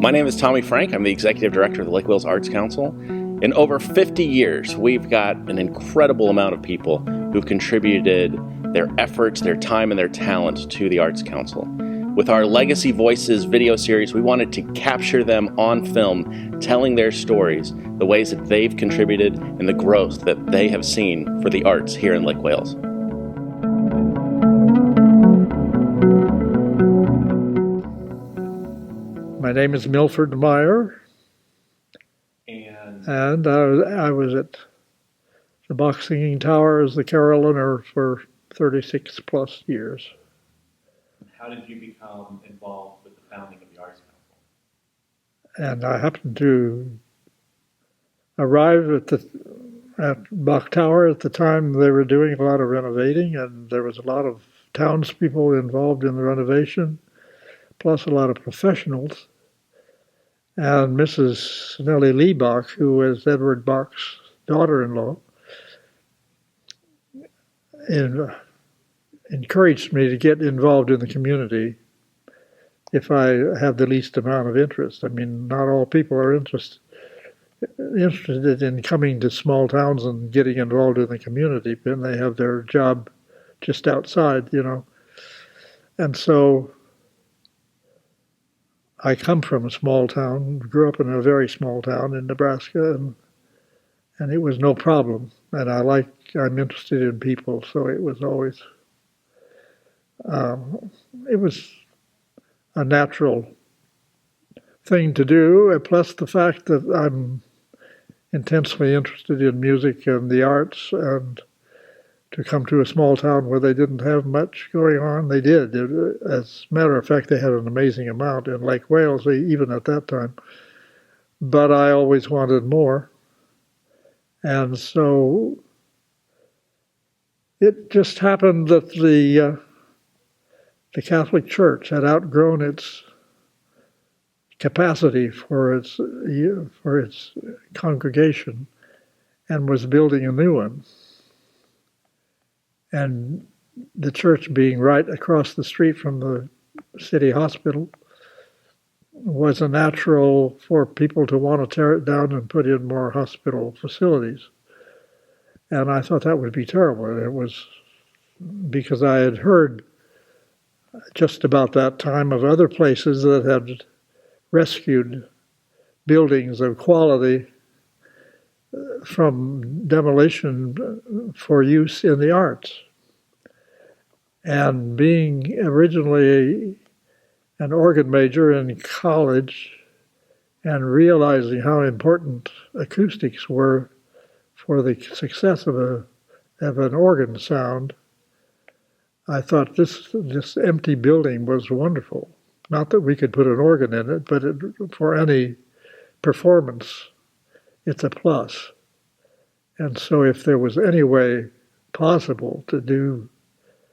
My name is Tommy Frank. I'm the Executive Director of the Lake Wales Arts Council. In over 50 years, we've got an incredible amount of people who've contributed their efforts, their time, and their talent to the Arts Council. With our Legacy Voices video series, we wanted to capture them on film, telling their stories, the ways that they've contributed, and the growth that they have seen for the arts here in Lake Wales. My name is Milford Myhre, and I was at the Bach Singing Tower as the carillioner for 36 plus years. How did you become involved with the founding of the Arts Council? And I happened to arrive at Bach Tower at the time they were doing a lot of renovating, and there was a lot of townspeople involved in the renovation, plus a lot of professionals. And Mrs. Nellie Lee Bach, who was Edward Bach's daughter-in-law, encouraged me to get involved in the community if I have the least amount of interest. I mean, not all people are interested in coming to small towns and getting involved in the community, and they have their job just outside, you know. And so I come from a small town, grew up in a very small town in Nebraska, and it was no problem. And I'm interested in people, so it was always, it was a natural thing to do, plus the fact that I'm intensely interested in music and the arts, and to come to a small town where they didn't have much going on, they did. As a matter of fact, they had an amazing amount in Lake Wales, even at that time. But I always wanted more. And so it just happened that the Catholic Church had outgrown its capacity for its congregation and was building a new one. And the church being right across the street from the city hospital was a natural for people to want to tear it down and put in more hospital facilities. And I thought that would be terrible. It was because I had heard just about that time of other places that had rescued buildings of quality from demolition for use in the arts. And being originally an organ major in college and realizing how important acoustics were for the success of an organ sound, I thought this empty building was wonderful. Not that we could put an organ in it, but for any performance, it's a plus. And so if there was any way possible to do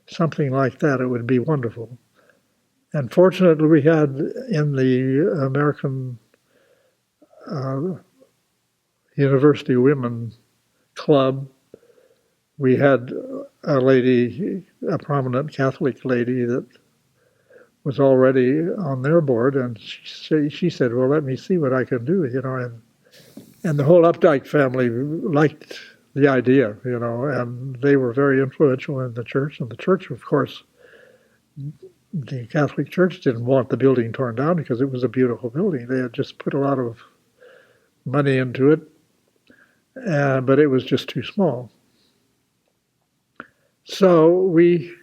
something like that, it would be wonderful. And fortunately, we had in the American University Women Club, we had a lady, a prominent Catholic lady that was already on their board, and she said, well, let me see what I can do, you know, and the whole Updike family liked the idea, you know, and they were very influential in the church. And the church, of course, the Catholic Church didn't want the building torn down because it was a beautiful building. They had just put a lot of money into it, but it was just too small. So we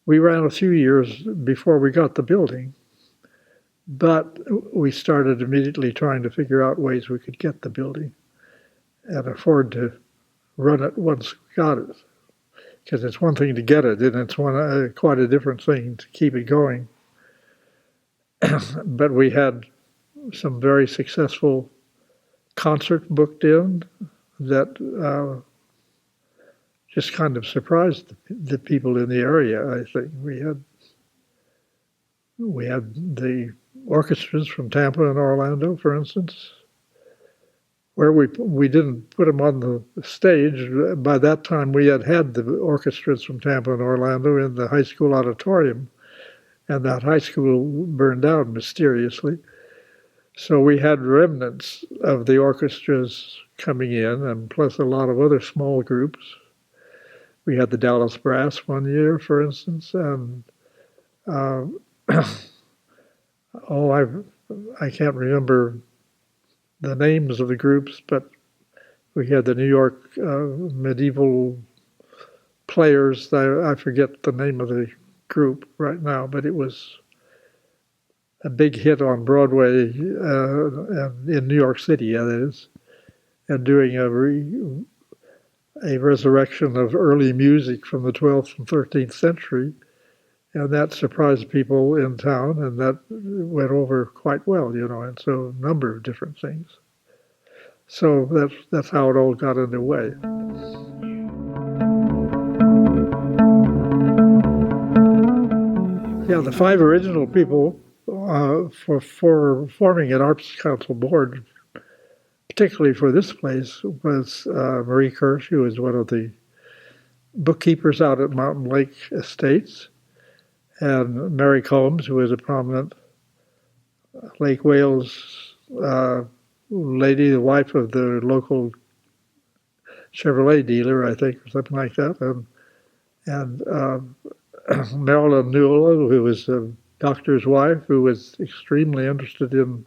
ran a few years before we got the building. But we started immediately trying to figure out ways we could get the building and afford to run it once we got it. Because it's one thing to get it, and it's quite a different thing to keep it going. But we had some very successful concerts booked in that just kind of surprised the people in the area, I think. We had the orchestras from Tampa and Orlando, for instance, where we didn't put them on the stage. By that time, we had the orchestras from Tampa and Orlando in the high school auditorium, and that high school burned down mysteriously. So we had remnants of the orchestras coming in, and plus a lot of other small groups. We had the Dallas Brass one year, for instance, and I can't remember the names of the groups, but we had the New York medieval players. I forget the name of the group right now, but it was a big hit on Broadway and in New York City, that is, and doing a resurrection of early music from the 12th and 13th century. And that surprised people in town, and that went over quite well, and so a number of different things. So that's how it all got underway. Yeah, the 5 original people for forming an Arts Council board, particularly for this place, was Marie Kirsch, who was one of the bookkeepers out at Mountain Lake Estates, and Mary Combs, who was a prominent Lake Wales lady, the wife of the local Chevrolet dealer, I think, or something like that, and Marilyn Newell, who was a doctor's wife, who was extremely interested in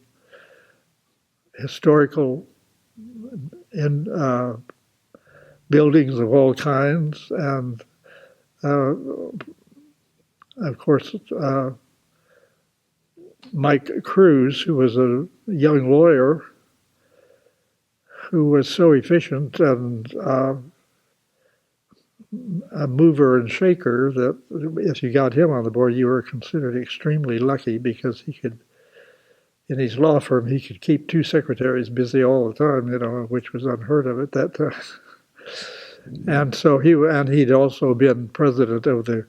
historical buildings of all kinds, and of course, Mike Cruz, who was a young lawyer who was so efficient and a mover and shaker that if you got him on the board, you were considered extremely lucky, because he could, in his law firm, he could keep 2 secretaries busy all the time, which was unheard of at that time. And so he'd also been president of the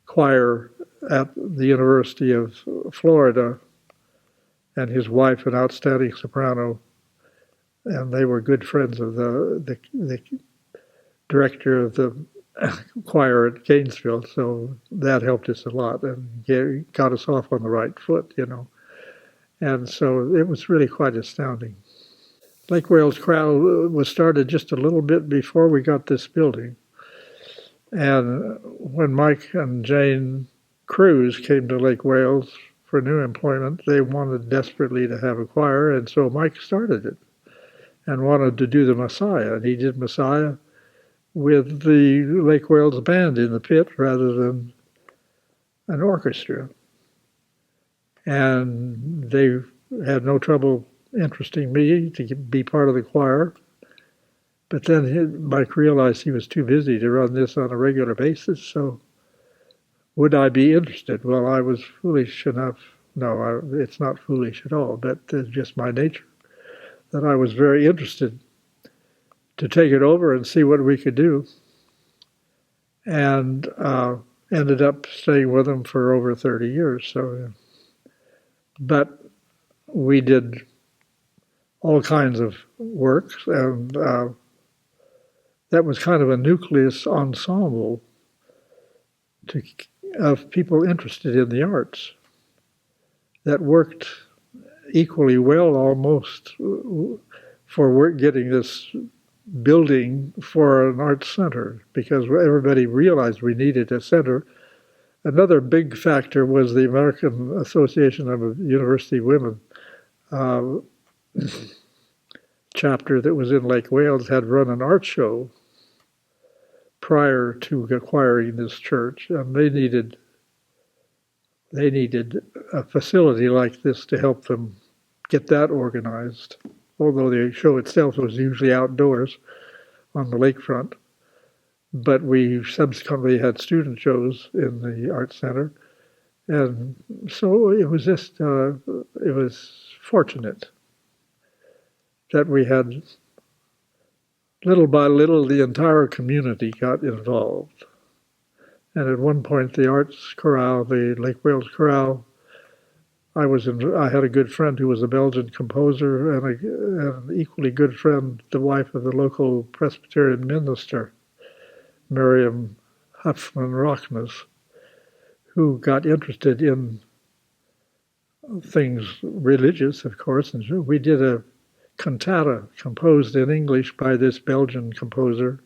choir at the University of Florida, and his wife, an outstanding soprano, and they were good friends of the director of the choir at Gainesville, so that helped us a lot and got us off on the right foot, And so it was really quite astounding. Lake Wales Chorale was started just a little bit before we got this building. And when Mike and Jane Cruz came to Lake Wales for new employment, they wanted desperately to have a choir, and so Mike started it and wanted to do the Messiah. And he did Messiah with the Lake Wales band in the pit rather than an orchestra. And they had no trouble interesting me to be part of the choir. But then Mike realized he was too busy to run this on a regular basis, so would I be interested? Well, I was foolish enough. No, it's not foolish at all, but it's just my nature, that I was very interested to take it over and see what we could do. And ended up staying with them for over 30 years. So, but we did all kinds of work, and that was kind of a nucleus ensemble of people interested in the arts that worked equally well almost for getting this building for an arts center, because everybody realized we needed a center. Another big factor was the American Association of University Women chapter that was in Lake Wales had run an art show prior to acquiring this church, and they needed a facility like this to help them get that organized, although the show itself was usually outdoors on the lakefront. But we subsequently had student shows in the Art Center, and so it was just, it was fortunate that we had, little by little, the entire community got involved. And at one point, the Arts Chorale, the Lake Wales Chorale, I had a good friend who was a Belgian composer, and an equally good friend, the wife of the local Presbyterian minister, Miriam Huffman Rockness, who got interested in things religious, of course, and we did a cantata composed in English by this Belgian composer,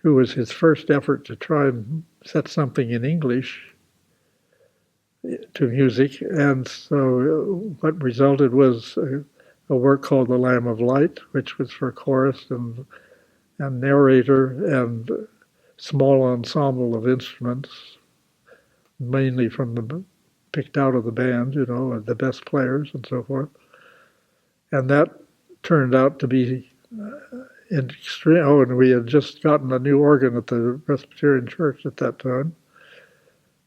who was his first effort to try and set something in English to music. And so what resulted was a work called The Lamb of Light, which was for chorus and narrator and small ensemble of instruments, mainly from the picked out of the band, the best players and so forth. And that turned out to be extreme. Oh, and we had just gotten a new organ at the Presbyterian Church at that time.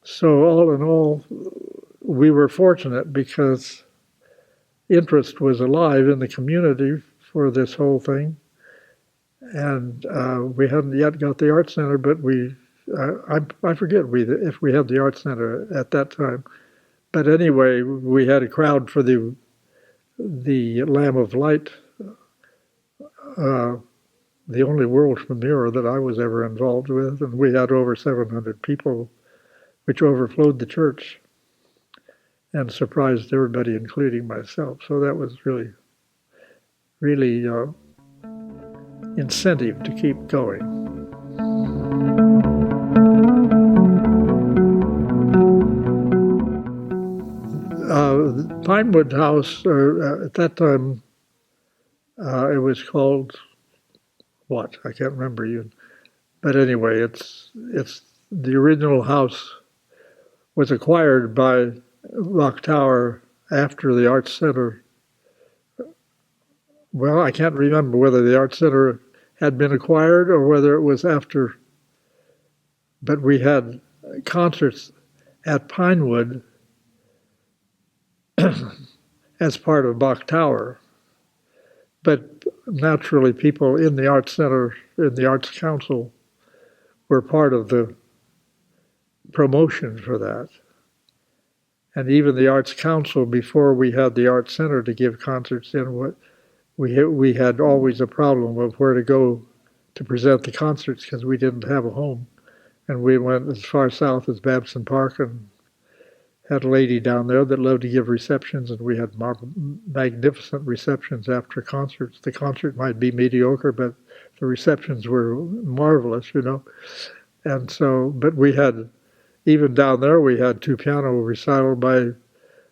So all in all, we were fortunate because interest was alive in the community for this whole thing. And we hadn't yet got the Art Center, but I forget if we had the Art Center at that time. But anyway, we had a crowd for the Lamb of Light, the only world premiere that I was ever involved with, and we had over 700 people, which overflowed the church and surprised everybody, including myself. So that was really, really incentive to keep going. Pinewood House, at that time, it was called what? I can't remember you. But anyway, it's the original house was acquired by Rock Tower after the Arts Center. Well, I can't remember whether the Arts Center had been acquired or whether it was after. But we had concerts at Pinewood as part of Bach Tower. But naturally, people in the Arts Center, in the Arts Council, were part of the promotion for that. And even the Arts Council, before we had the Arts Center to give concerts in, we had always a problem of where to go to present the concerts because we didn't have a home. And we went as far south as Babson Park and had a lady down there that loved to give receptions, and we had magnificent receptions after concerts. The concert might be mediocre, but the receptions were marvelous, And so, but we had, even down there, we had two piano recital by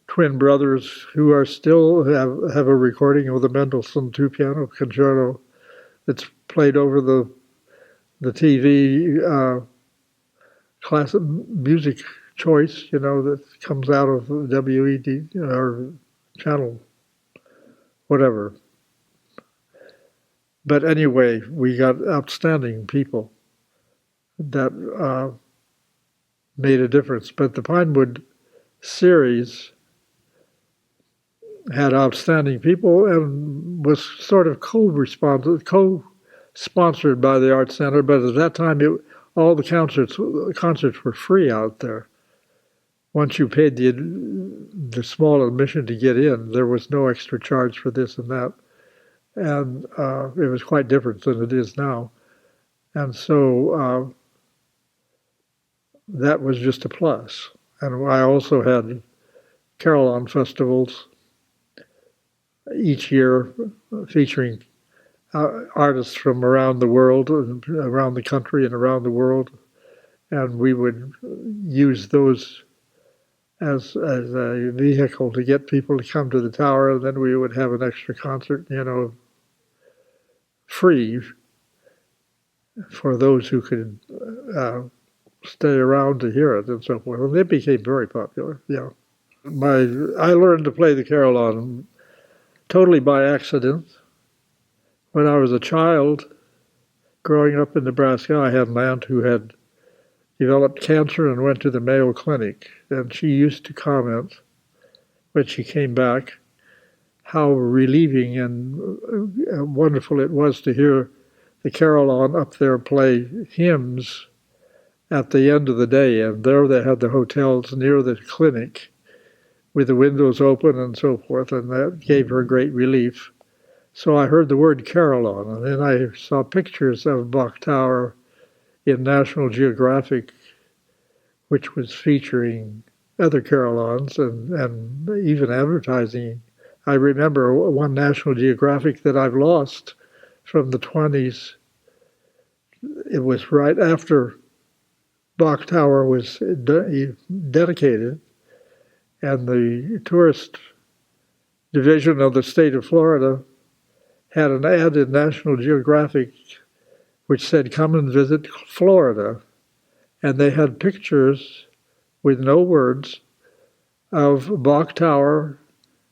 twin brothers who are still have a recording of the Mendelssohn two-piano concerto that's played over the TV classic music choice, that comes out of WED or channel, whatever. But anyway, we got outstanding people that made a difference. But the Pinewood series had outstanding people and was sort of co-sponsored by the Arts Center. But at that time, all the concerts were free out there. Once you paid the small admission to get in, there was no extra charge for this and that. And it was quite different than it is now. And so that was just a plus. And I also had carillon festivals each year featuring artists from around the world, around the country and around the world. And we would use those as a vehicle to get people to come to the tower, and then we would have an extra concert, free for those who could stay around to hear it and so forth. And it became very popular, yeah. I learned to play the carillon totally by accident. When I was a child, growing up in Nebraska, I had an aunt who had developed cancer and went to the Mayo Clinic. And she used to comment, when she came back, how relieving and wonderful it was to hear the carillon up there play hymns at the end of the day. And there they had the hotels near the clinic with the windows open and so forth, and that gave her great relief. So I heard the word carillon, and then I saw pictures of Bach Tower in National Geographic which was featuring other carillons and even advertising. I remember one National Geographic that I've lost from the 20s. It was right after Bok Tower was dedicated, and the tourist division of the state of Florida had an ad in National Geographic which said, "Come and visit Florida." And they had pictures with no words of Bok Tower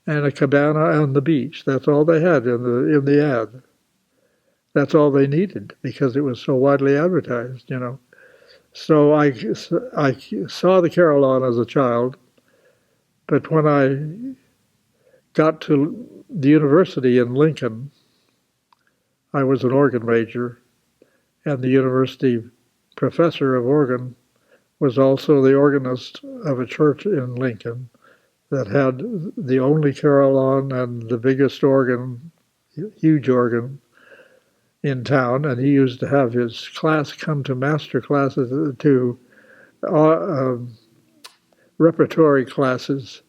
and a cabana on the beach. That's all they had in the ad. That's all they needed because it was so widely advertised, you know. So I saw the carillon as a child, but when I got to the university in Lincoln, I was an organ major, and the university professor of organ was also the organist of a church in Lincoln that had the only carillon and the biggest organ, huge organ, in town. And he used to have his class come to master classes, to repertory classes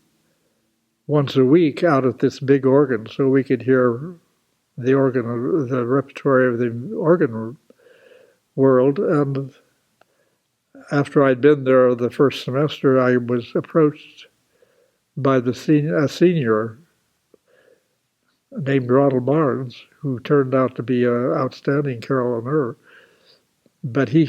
once a week out at this big organ, so we could hear the organ, the repertory of the organ world. And after I'd been there the first semester, I was approached by a senior named Ronald Barnes, who turned out to be an outstanding carillonneur. But he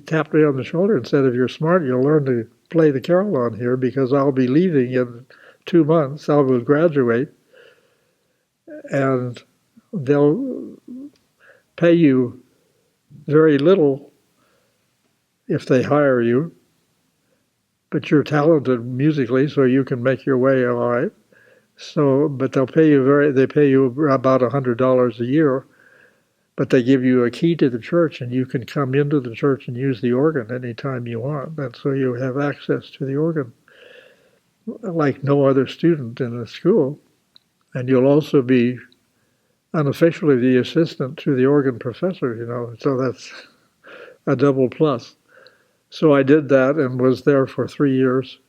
tapped me on the shoulder and said, "If you're smart, you'll learn to play the carillon here, because I'll be leaving in 2 months. I will graduate, and they'll pay you very little if they hire you, but you're talented musically, so you can make your way all right. So, but they pay you about $100 a year, but they give you a key to the church, and you can come into the church and use the organ anytime you want. And so you have access to the organ like no other student in the school. And you'll also be unofficially the assistant to the organ professor, you know, so that's a double plus. So I did that and was there for 3 years,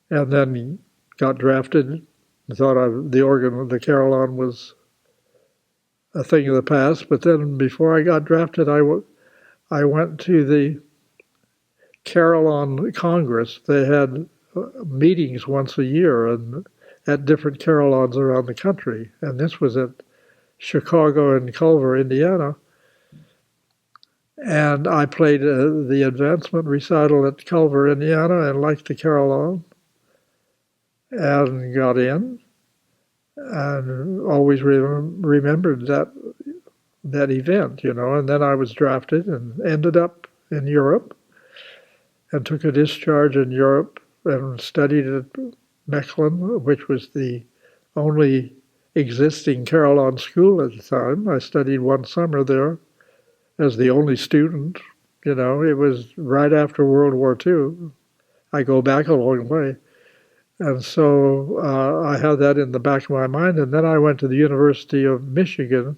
and then got drafted. I thought the carillon was a thing of the past. But then before I got drafted, I went to the Carillon Congress. They had meetings once a year and at different carillons around the country. And this was at Chicago and Culver, Indiana. And I played the advancement recital at Culver, Indiana, and liked the carillon and got in, and always remembered that event, you know. And then I was drafted and ended up in Europe and took a discharge in Europe and studied at Mechlin, which was the only existing carillon school at the time. I studied 1 summer there as the only student. You know, it was right after World War II. I go back a long way. And so I had that in the back of my mind. And then I went to the University of Michigan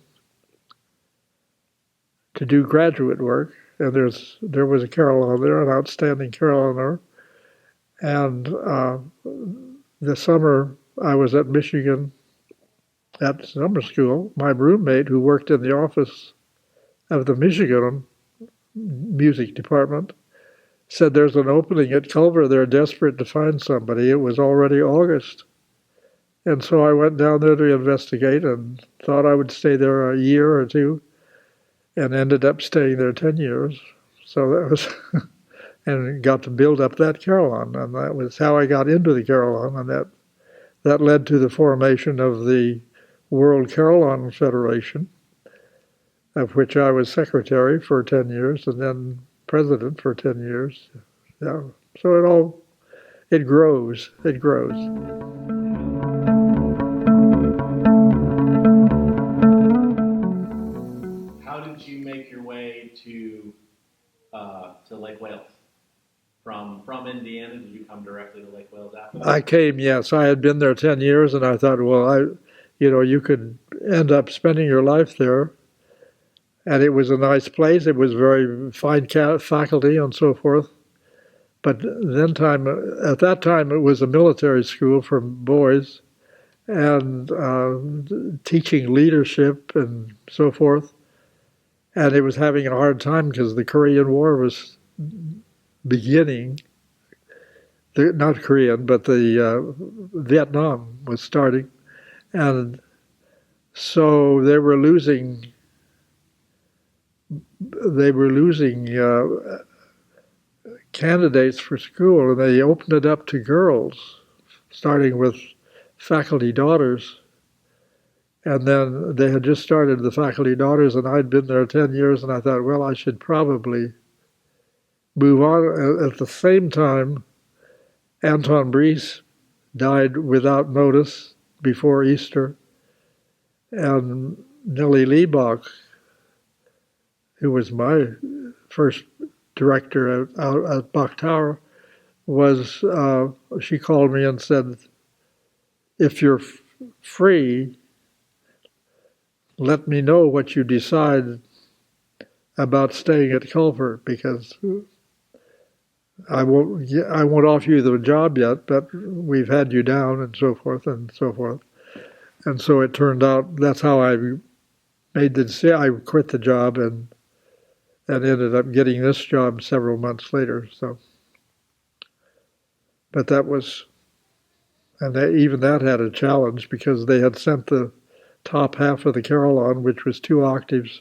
to do graduate work. And there was a carillon there, an outstanding carillonneur. And the summer I was at Michigan at summer school, my roommate, who worked in the office of the Michigan music department, said, "There's an opening at Culver. They're desperate to find somebody." It was already August. And so I went down there to investigate and thought I would stay there a year or two, and ended up staying there 10 years. So that was, and got to build up that carillon. And that was how I got into the carillon. And that led to the formation of the World Carillon Federation, of which I was secretary for 10 years and then president for 10 years. Yeah. So it grows. It grows. How did you make your way to Lake Wales? From Indiana, did you come directly to Lake Wales after that? I came, yes. I had been there 10 years, and I thought, well, you could end up spending your life there. And it was a nice place. It was very fine faculty and so forth. But at that time, it was a military school for boys, and teaching leadership and so forth. And it was having a hard time because the Korean War was beginning. Not Korean, but the Vietnam was starting. And so they were losing candidates for school, and they opened it up to girls, starting with faculty daughters. And then they had just started the faculty daughters, and I'd been there 10 years, and I thought, well, I should probably move on. At the same time, Anton Brees died without notice before Easter, and Nellie Liebach, who was my first director at Bach Tower, she called me and said, if you're free, let me know what you decide about staying at Culver, because I won't offer you the job yet, but we've had you down and so forth and so forth. And so it turned out that's how I made the decision. I quit the job and ended up getting this job several months later. So, but that was, and even that had a challenge, because they had sent the top half of the carillon, which was 2 octaves,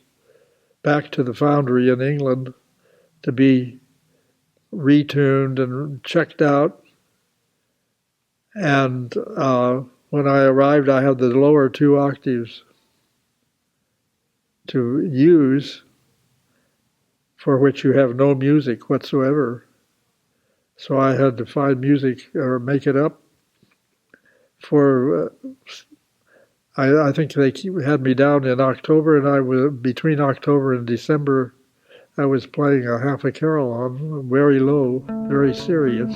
back to the foundry in England to be retuned and checked out. And when I arrived, I had the lower 2 octaves to use, for which you have no music whatsoever. So I had to find music or make it up for, I think they had me down in October, and I was, between October and December, I was playing a half a carillon, very low, very serious.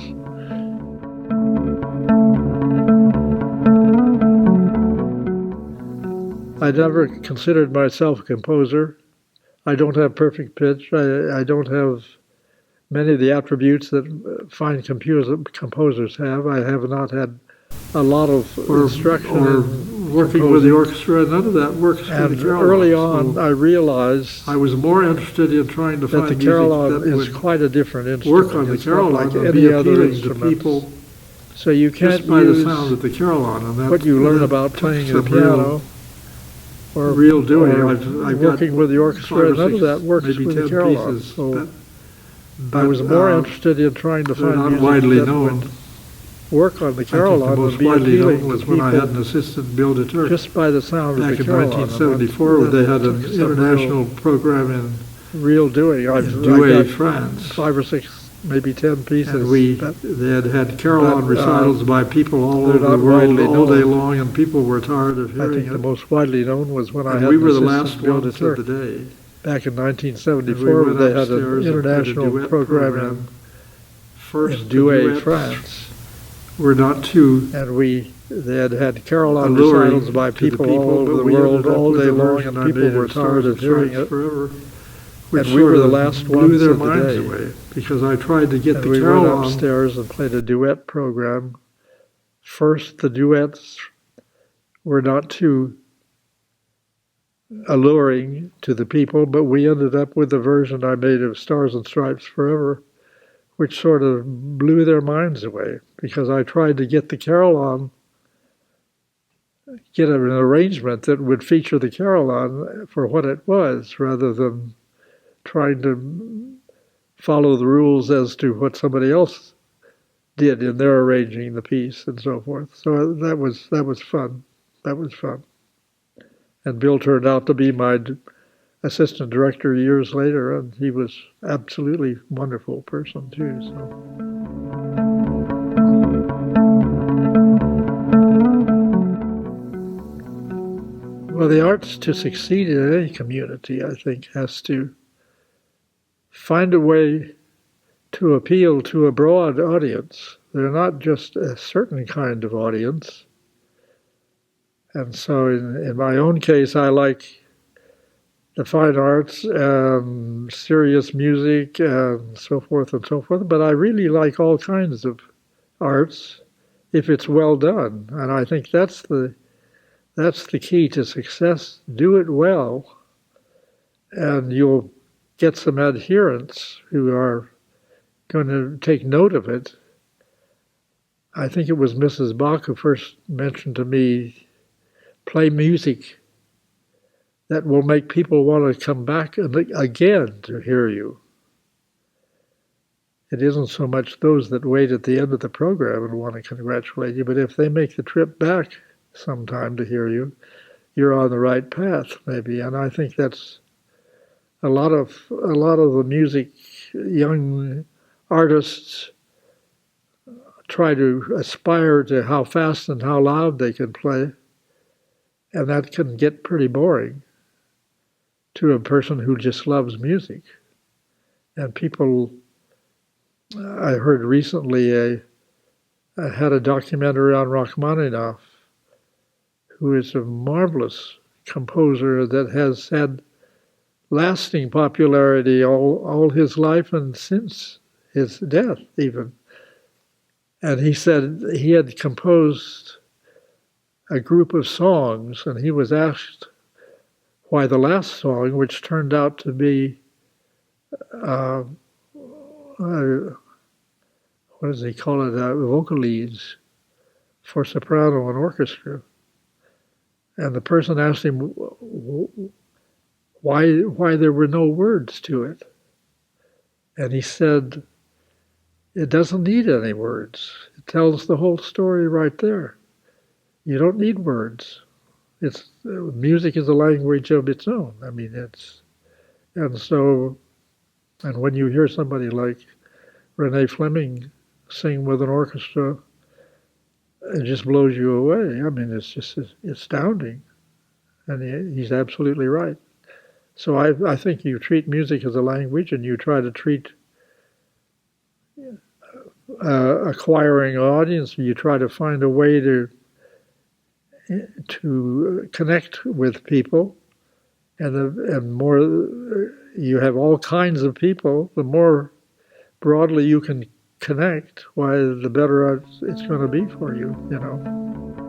I never considered myself a composer. I don't have perfect pitch. I don't have many of the attributes that fine composers have. I have not had a lot of instruction or working with the orchestra. None of that works. And early on, so I realized I was more interested in trying to find that the carillon is quite a different instrument. Work on the carillon like any other instrument. People, so you can't just by use the sound of the carillon, and what you learn about playing the piano. Or real doing. I've working with the orchestra, none of that works with the carillon. So I was more interested in trying to find music widely that known. Work on the carillon. The most widely known was when I had an assistant Bill DeTurk. Just by the sound of the carillon. Back in 1974, they had an international program in real doing. Douai, France. 5 or 6. Maybe 10 pieces. And they had carillon recitals by people all over the world all day long, and people were tired of hearing it. I think the most widely known was when I had we were the last ones of the day. Back in 1974, they had an international program in Douai, France. We're not too. And they had carillon recitals by people all over the world all day long, and people were tired of hearing it. Forever. And we were the last ones blew their minds away, because I tried to get the carillon. We went upstairs and played a duet program. First, the duets were not too alluring to the people, but we ended up with the version I made of Stars and Stripes Forever, which sort of blew their minds away, because I tried to get the carillon, get an arrangement that would feature the carillon for what it was, rather than trying to follow the rules as to what somebody else did in their arranging the piece and so forth. So that was fun. That was fun. And Bill turned out to be my assistant director years later, and he was absolutely wonderful person too. So. Well, the arts, to succeed in any community, I think, has to find a way to appeal to a broad audience. They're not just a certain kind of audience. And so in my own case, I like the fine arts, serious music, and so forth and so forth. But I really like all kinds of arts if it's well done, and I think that's the key to success. Do it well, and you'll get some adherents who are going to take note of it. I think it was Mrs. Bach who first mentioned to me, play music that will make people want to come back again to hear you. It isn't so much those that wait at the end of the program and want to congratulate you, but if they make the trip back sometime to hear you, you're on the right path, maybe. And I think that's a lot of the music young artists try to aspire to how fast and how loud they can play, and that can get pretty boring to a person who just loves music. And people, I heard recently, I had a documentary on Rachmaninoff, who is a marvelous composer that has had lasting popularity all his life and since his death even. And he said he had composed a group of songs, and he was asked why the last song, which turned out to be, what does he call it, vocalese for soprano and orchestra. And the person asked him why there were no words to it. And he said, it doesn't need any words. It tells the whole story right there. You don't need words. Music is a language of its own. I mean, and when you hear somebody like Renee Fleming sing with an orchestra, it just blows you away. I mean, it's just astounding. And he's absolutely right. So I think you treat music as a language, and you try to treat acquiring an audience, you try to find a way to connect with people, and the more you have all kinds of people, the more broadly you can connect, why the better it's going to be for you, you know.